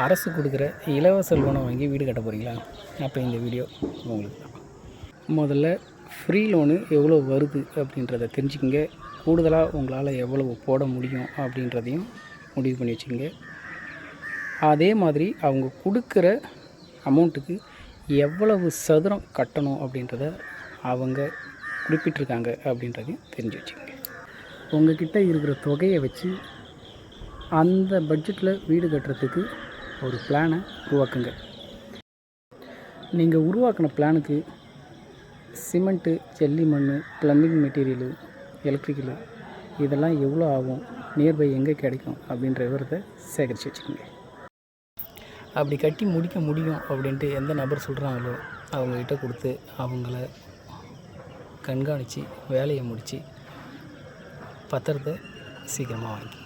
அரசு கொடுக்குற இலவச லோனை வாங்கி வீடு கட்ட போகிறீங்களா? அப்போ இந்த வீடியோ உங்களுக்கு தான். முதல்ல ஃப்ரீ லோனு எவ்வளோ வருது அப்படின்றத தெரிஞ்சுக்கங்க. கூடுதலாக உங்களால் எவ்வளவு போட முடியும் அப்படின்றதையும் முடிவு பண்ணி வச்சுக்கோங்க. அதே மாதிரி அவங்க கொடுக்குற அமௌண்ட்டுக்கு எவ்வளவு சதுரம் கட்டணும் அப்படின்றத அவங்க குறிப்பிட்டிருக்காங்க அப்படின்றதையும் தெரிஞ்சு வச்சுக்கோங்க. உங்கள்கிட்ட இருக்கிற தொகையை வச்சு அந்த பட்ஜெட்டில் வீடு கட்டுறதுக்கு ஒரு பிளானை உருவாக்குங்க. நீங்கள் உருவாக்கின பிளானுக்கு சிமெண்ட்டு, ஜல்லி மண், ப்ளம்பிங் மெட்டீரியலு, எலக்ட்ரிக்கலு இதெல்லாம் எவ்வளோ ஆகும், நியர்பை எங்கே கிடைக்கும் அப்படின்ற விவரத்தை சேகரித்து வச்சுக்கோங்க. அப்படி கட்டி முடிக்க முடியும் அப்படின்ட்டு எந்த நபர் சொல்கிறாங்களோ அவங்கக்கிட்ட கொடுத்து அவங்கள கண்காணித்து வேலையை முடித்து பத்திரத்தை சீக்கிரமாக வாங்கி